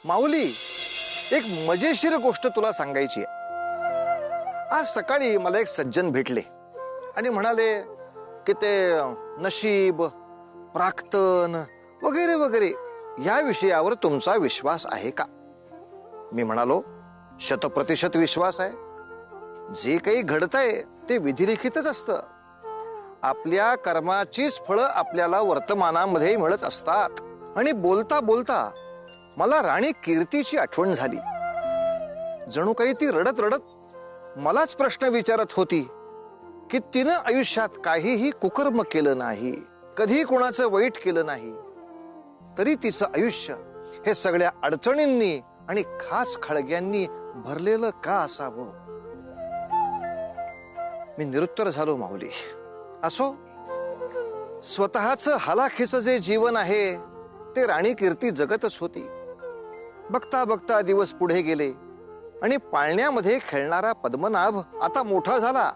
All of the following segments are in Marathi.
माऊली, एक मजेशीर गोष्ट तुला सांगायची आहे। आज सकाळी मला एक सज्जन भेटले आणि म्हणाले की ते नशीब, प्राक्तन वगैरे वगैरे या विषयावर तुमचा विश्वास आहे का? मी म्हणालो, 100% विश्वास आहे। जे काही घडतंय ते विधिलिखितच असतं। आपल्या कर्माचीच फळं आपल्याला वर्तमानामध्ये मिळत असतात। आणि बोलता बोलता मला राणी कीर्तीची आठवण झाली। जणू काही ती रडत रडत मलाच प्रश्न विचारत होती की तिनं आयुष्यात काहीही कुकर्म केलं नाही, कधी कोणाचं वाईट केलं नाही, तरी तिचं आयुष्य हे सगळ्या अडचणींनी आणि खास खळग्यांनी भरलेलं का असावं? मी निरुत्तर झालो माऊली। असो, स्वतःचं हलाखीचं जे जीवन आहे ते राणी कीर्ती जगतच होती। बघता बघता दिवस पुढे गेले आणि पाळण्यामध्ये खेळणारा पद्मनाभ आता मोठा झाला।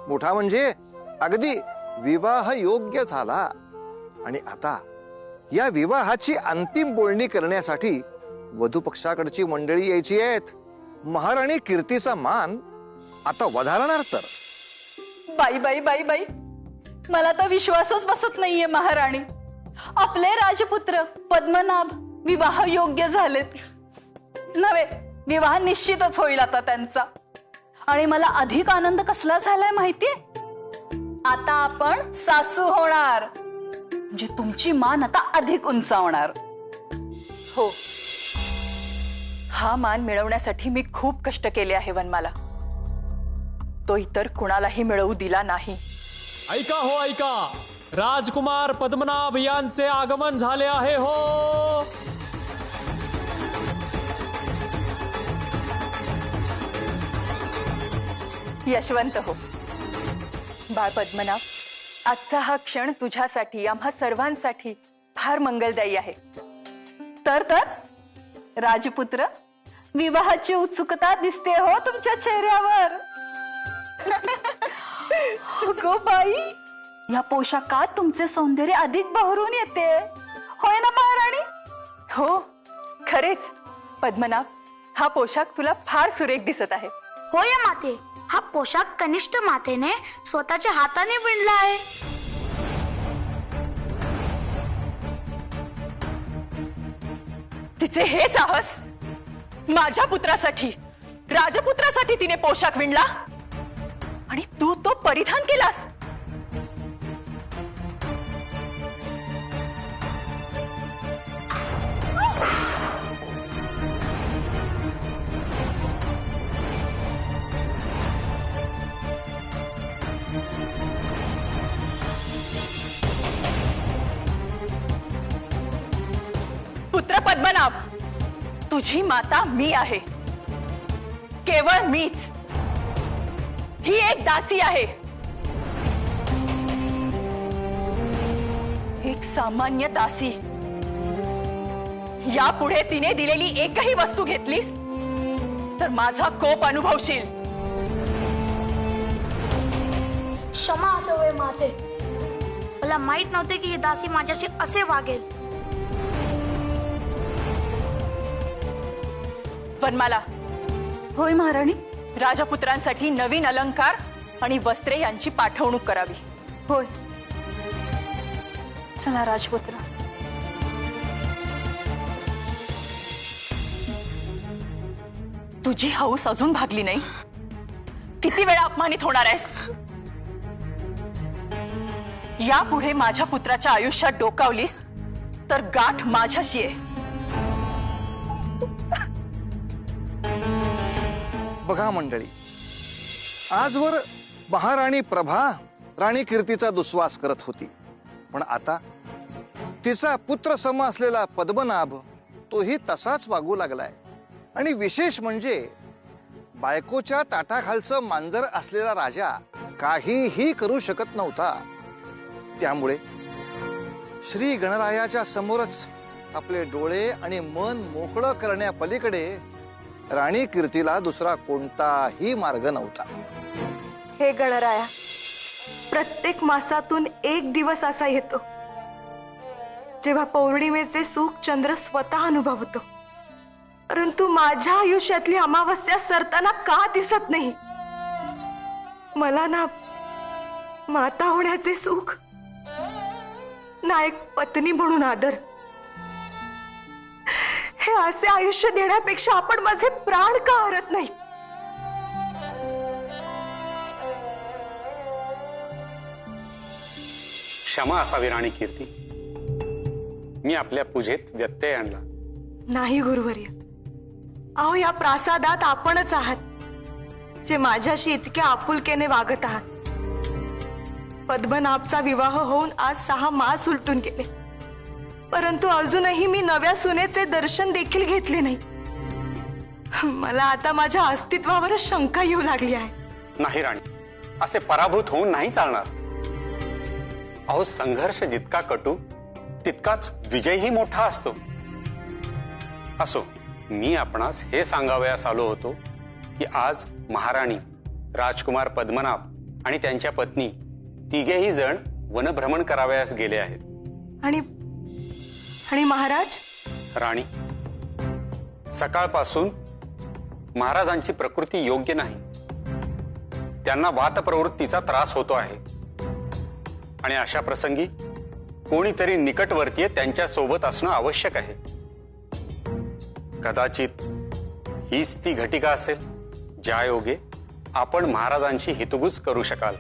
मोठा म्हणजे अगदी विवाह योग्य झाला। आणि आता या विवाहाची अंतिम बोलणी करण्यासाठी वधू पक्षाकडची मंडळी यायची आहेत। महाराणी कीर्तीचा मान आता वधारणार तर। बाई बाई बाई बाई, मला तर विश्वासच बसत नाहीये महाराणी। आपले राजपुत्र पद्मनाभ विवाह योग्य झालेत नव्हे, विवाह निश्चितच होईल आता त्यांचा। आणि मला अधिक आनंद कसला झालाय माहितीये? आता आपण सासू होणार, म्हणजे तुमची मान आता अधिक उंचावणार। हो, हा मान मिळवण्यासाठी मी खूप कष्ट केले आहे वनमाला। तो इतर कुणालाही मिळवू दिला नाही। ऐका हो ऐका, राजकुमार पद्मनाभ यांचे आगमन झाले आहे हो। यशवंत हो। बाळ पद्मनाभ, आजचा हा क्षण तुझ्यासाठी, आम्हा सर्वांसाठी फार मंगलदायी आहे। तर राजपुत्र, विवाहाची उत्सुकता दिसते हो तुमच्या चेहऱ्यावर। गो बाई, या पोशाखात तुमचे सौंदर्य अधिक बहरून येते, होय ना महाराणी? हो, खरेच पद्मनाभ, हा पोशाख तुला फार सुरेख दिसत आहे। होय माते, हा पोशाख कनिष्ठ मातेने स्वतःच्या हाताने विणला आहे। तिचे हे साहस! माझ्या पुत्रासाठी, राजपुत्रासाठी तिने पोशाख विणला आणि तू तो परिधान केलास। पुत्र पद्मनाभ, तुझी माता मी आहे, केवळ मीच। ही एक दासी आहे, एक सामान्य दासी। यापुढे तिने दिलेली एकही वस्तू घेतलीस तर माझा कोप अनुभवशील। क्षमा असावे माते, मला माहित नव्हते की ही दासी माझ्याशी असे वागेल। वनमाला। होय महाराणी। राजपुत्रांसाठी नवीन अलंकार आणि वस्त्रे यांची पाठवणूक करावी। होय, चला राजपुत्र। तुझी हौस अजून भागली नाही? किती वेळा अपमानित होणार आहेस? यापुढे माझ्या पुत्राच्या आयुष्यात डोकावलीस तर गाठ माझ्याशी आहे। बघा मंडळी, आजवर महाराणी प्रभा राणी कीर्तीचा दुस्वास करत होती, पण आता तिचा पुत्र सम असलेला पद्मनाभ तोही तसाच वागू लागलाय। आणि विशेष म्हणजे बायकोच्या ताटाखालचं मांजर असलेला राजा काहीही करू शकत नव्हता। त्यामुळे श्री गणरायाच्या समोरच आपले डोळे आणि मन मोकळं करण्यापलीकडे राणी कीर्तीला दुसरा कोणताही मार्ग नव्हता। हे गणराया, प्रत्येक मासातून एक दिवस असा येतो जेव्हा पौर्णिमेचे सुख चंद्र स्वतः अनुभवतो। परंतु माझ्या आयुष्यातली अमावस्या सरताना का दिसत नाही? मला ना माता होण्याचे सुख, ना एक पत्नी म्हणून आदर. हे असे आयुष्य देण्यापेक्षा आपण माझे प्राण का हरत नाही? क्षमा असावी राणी कीर्ती, मी आपल्या पूजेत व्यत्यय आणला. नाही गुरुवर्य, अहो या प्रासादात आपणच आहात जे माझ्याशी इतक्या आपुलकेने वागत आहात. पद्मनाभचा विवाह होऊन आज 6 मास उलटून गेले, परंतु अजूनही मी नव्या सुनेचे दर्शन देखील घेतले नाही. मला आता माझ्या अस्तित्वावरच शंका येऊ लागली आहे. नाही राणी, असे पराभूत होऊन नाही चालणार. अहो, संघर्ष जितका कटू तितकाच विजयही मोठा असतो. असो, मी आपणास हे सांगावयास आलो होतो की आज महाराणी, राजकुमार पद्मनाभ आणि त्यांच्या पत्नी तिघेही जण वनभ्रमण करावयास गेले आहेत. आणि महाराज? राणी, सकाळपासून महाराजांची प्रकृती योग्य नाही. त्यांना वातप्रवृत्तीचा त्रास होतो आहे आणि अशा प्रसंगी कोणीतरी निकटवर्तीय त्यांच्या सोबत असणं आवश्यक आहे. कदाचित हीच ती घटिका असेल ज्या योगे आपण महाराजांशी हितगुज करू शकाल.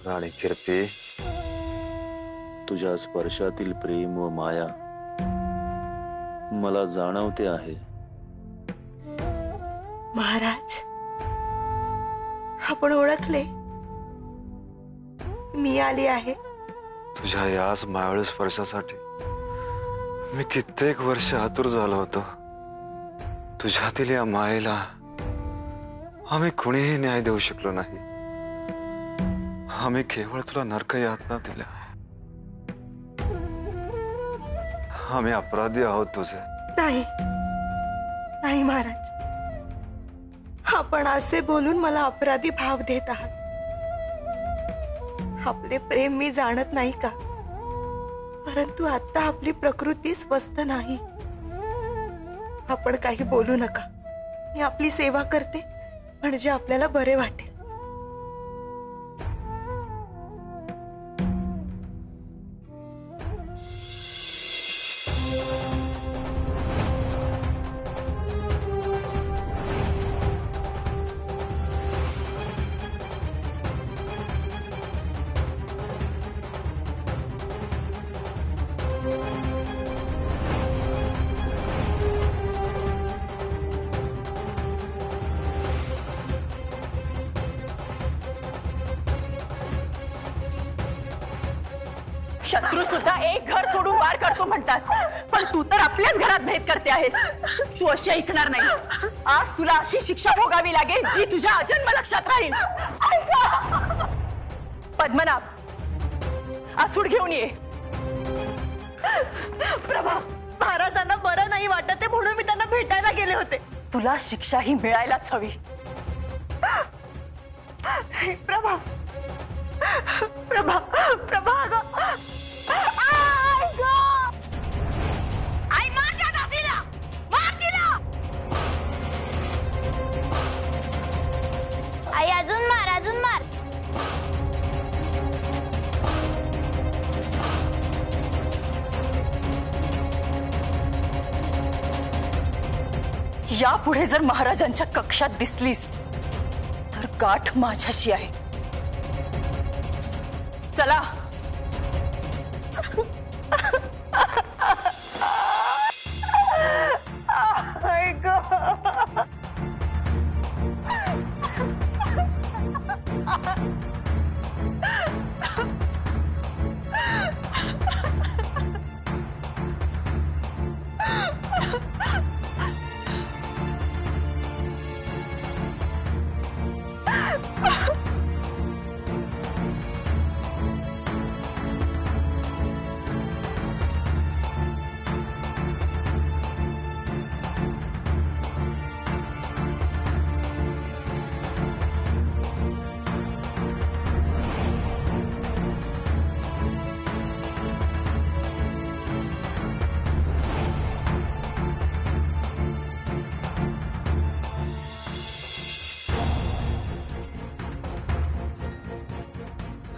राणी कीर्ती, तुझ्या स्पर्शातील प्रेम व माया मला जाणवते आहे. महाराज, आपण ओळखले? मी आली आहे. तुझ्या याच मायाळू स्पर्शासाठी मी कित्येक वर्ष आतुर झालो होतो. तुझ्यातील या मायेला आम्ही कुणीही न्याय देऊ शकलो नाही. आम्ही केवळ तुला नरक यातना दिल्या. आम्ही अपराधी आहोत तुझे. नाही नाही महाराज, आपण असे बोलून मला अपराधी भाव देत आहात. आपले प्रेम मी जाणत नाही का? परंतु आता आपली प्रकृती स्वस्थ नाही. आपण काही बोलू नका. मी आपली सेवा करते, म्हणजे आपल्याला बरे वाटेल. शत्रू सुद्धा एक घर सोडून वार करतो म्हणतात, पण तू तर आपल्याच घरात भेद करते आहेस. तू अशी ऐकणार नाही. आज तुला अशी शिक्षा भोगावी लागेल जी तुझ्या अजन्म लक्षात राहील. पद्मनाभ, आसूड घेऊन ये. प्रभा, महाराजांना बरं नाही वाटत म्हणून मी त्यांना भेटायला गेले होते. तुला शिक्षा ही मिळायलाच हवी. प्रभा, प्रभा, प्रभा, आई मार त्या दासीला, मार तिला. आई अजून मार, अजून मार. यापुढे जर महाराजांच्या कक्षात दिसलीस तर गाठ माझ्याशी आहे. चला.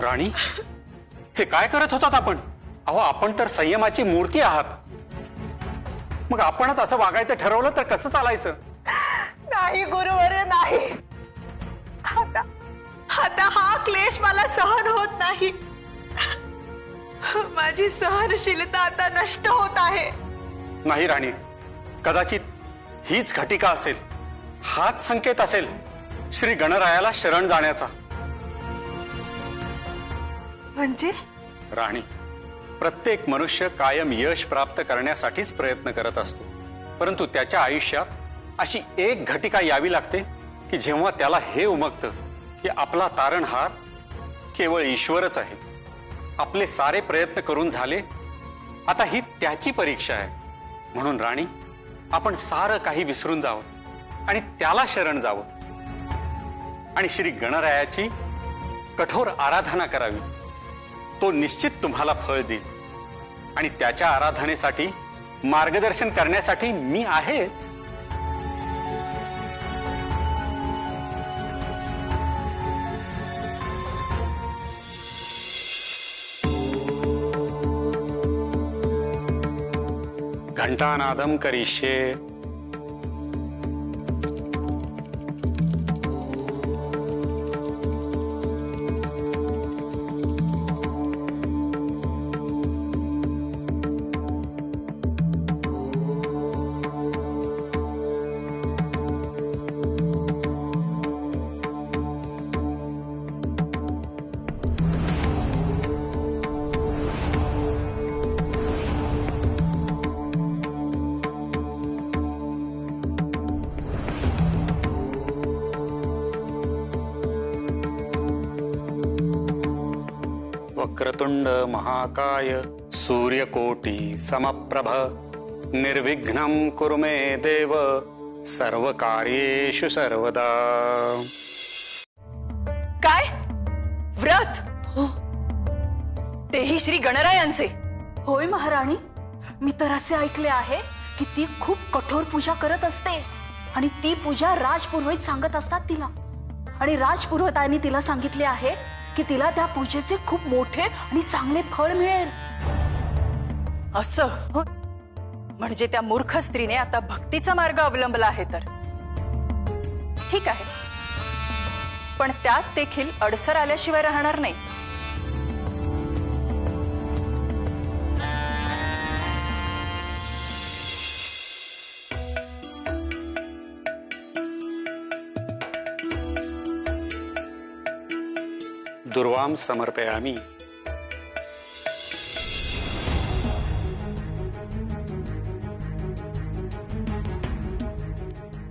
राणी, हे काय करत होतात आपण? अहो, आपण तर संयमाची मूर्ती आहात. मग आपणच असं वागायचं ठरवलं तर कसं चालायचं? नाही गुरुवर्य, नाही. आता आता हा क्लेश मला सहन होत नाही. माझी सहनशीलता आता नष्ट होत आहे. नाही राणी, कदाचित हीच घटिका असेल, हाच संकेत असेल श्री गणरायाला शरण जाण्याचा. म्हणजे राणी, प्रत्येक मनुष्य कायम यश प्राप्त करण्यासाठीच प्रयत्न करत असतो, परंतु त्याच्या आयुष्यात अशी एक घटिका यावी लागते की जेव्हा त्याला हे उमगतं की आपला तारणहार केवळ ईश्वरच आहे. आपले सारे प्रयत्न करून झाले, आता ही त्याची परीक्षा आहे. म्हणून राणी, आपण सारं काही विसरून जावं आणि त्याला शरण जावं आणि श्री गणरायाची कठोर आराधना करावी. तो निश्चित तुम्हाला फळ देईल आणि त्याच्या आराधनेसाठी मार्गदर्शन करण्यासाठी मी आहेच. घंटानादम करिष्ये. वक्रतुंड महाकाय सूर्यकोटि समप्रभ निर्विघ्नं कुरु मे देव सर्वकार्येषु सर्वदा. काय व्रत? तेही श्री गणरायांचे? होय महाराणी, मी तर असे ऐकले आहे की ती खूप कठोर पूजा करत असते आणि ती पूजा राजपुरोहित सांगत असतात तिला, आणि राजपुरोहितांनी तिला सांगितले आहे की तिला त्या पूजेचे खूप मोठे आणि चांगले फळ मिळेल. असं म्हणजे त्या मूर्ख स्त्रीने आता भक्तीचा मार्ग अवलंबला आहे तर ठीक आहे, पण त्यात देखील अडसर आल्याशिवाय राहणार नाही. दुर्वाम समर्पयामि.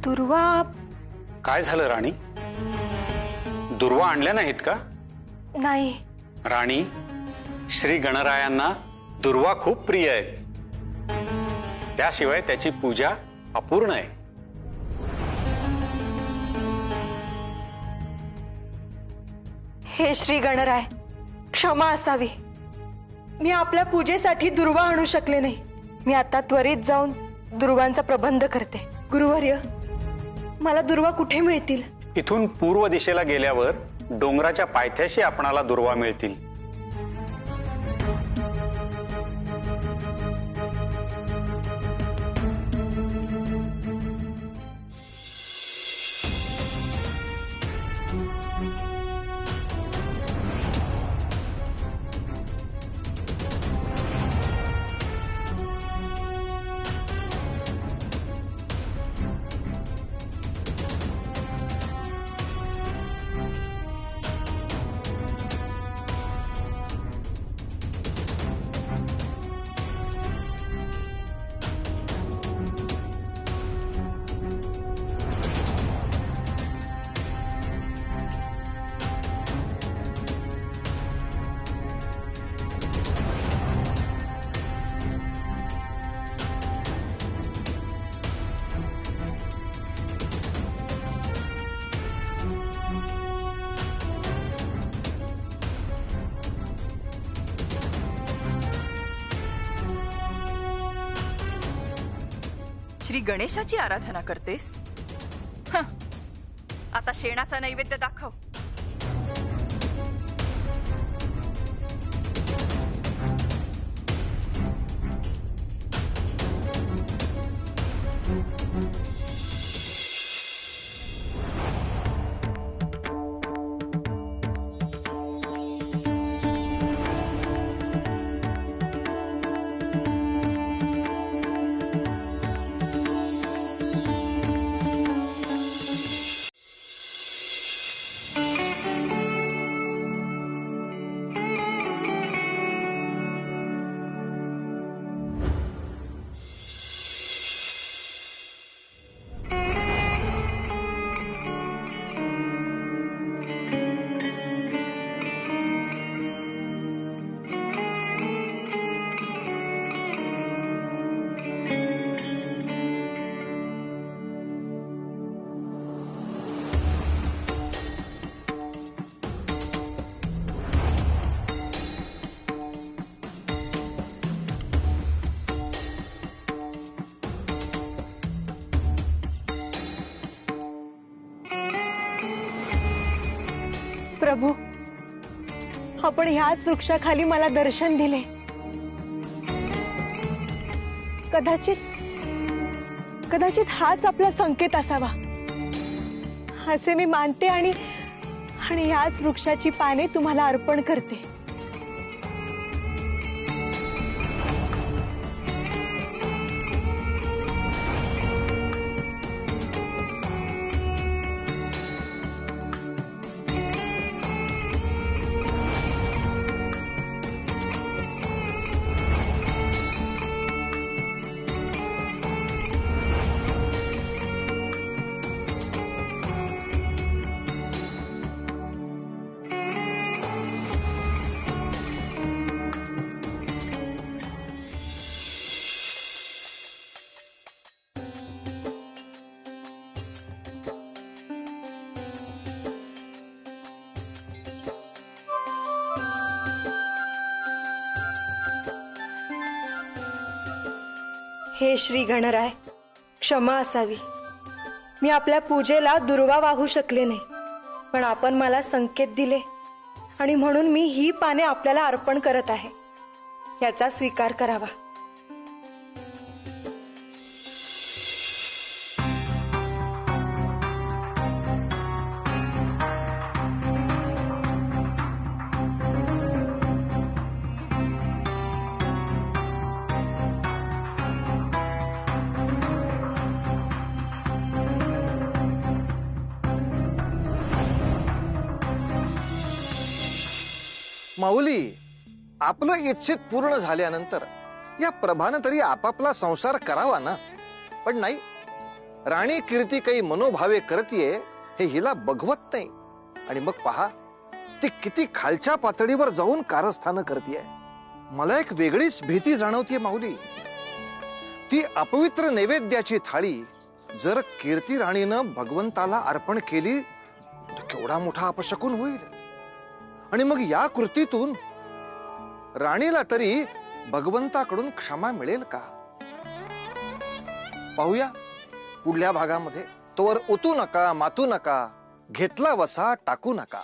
दुर्वा? काय झालं राणी? दुर्वा आणल्या नाहीत का? नाही. राणी, श्री गणरायांना दुर्वा खूप प्रिय आहेत, त्याशिवाय त्याची पूजा अपूर्ण आहे. हे श्री गणराय, क्षमा असावी. मी आपल्या पूजेसाठी दुर्वा आणू शकले नाही. मी आता त्वरित जाऊन दुर्वांचा प्रबंध करते. गुरुवर्य, मला दुर्वा कुठे मिळतील? इथून पूर्व दिशेला गेल्यावर डोंगराच्या पायथ्याशी आपणाला दुर्वा मिळतील. श्री गणेशाची आराधना करतेस? आता शेणाचा नैवेद्य दाखव. प्रभू, आपण ह्याच वृक्षाखाली मला दर्शन दिले. कदाचित हाच आपला संकेत असावा असे मी मानते आणि ह्याच वृक्षाची पाने तुम्हाला अर्पण करते. हे श्री गणराय, क्षमा असावी. मी आपल्या पूजेला दुर्वा वाहू शकले नाही, पण आपण मला संकेत दिले आणि म्हणून मी ही पाने आपल्याला अर्पण करत आहे. याचा स्वीकार करावा. माऊली, आपलं इच्छित पूर्ण झाल्यानंतर या प्रभानं तरी आपापला संसार करावा ना. पण नाही, राणी कीर्ती काही मनोभावे करतीये हे हिला बघवत नाही. आणि मग पहा, ती किती खालच्या पातळीवर जाऊन कारस्थानं करतीये. मला एक वेगळीच भीती जाणवतीये माऊली. ती अपवित्र नैवेद्याची थाळी जर कीर्ती राणीनं भगवंताला अर्पण केली तर केवढा मोठा अपशकुन होईल. आणि मग या कृतीतून राणीला तरी भगवंताकडून क्षमा मिळेल का? पाहूया पुढल्या भागामध्ये. तोवर उतू नका, मातू नका, घेतला वसा टाकू नका.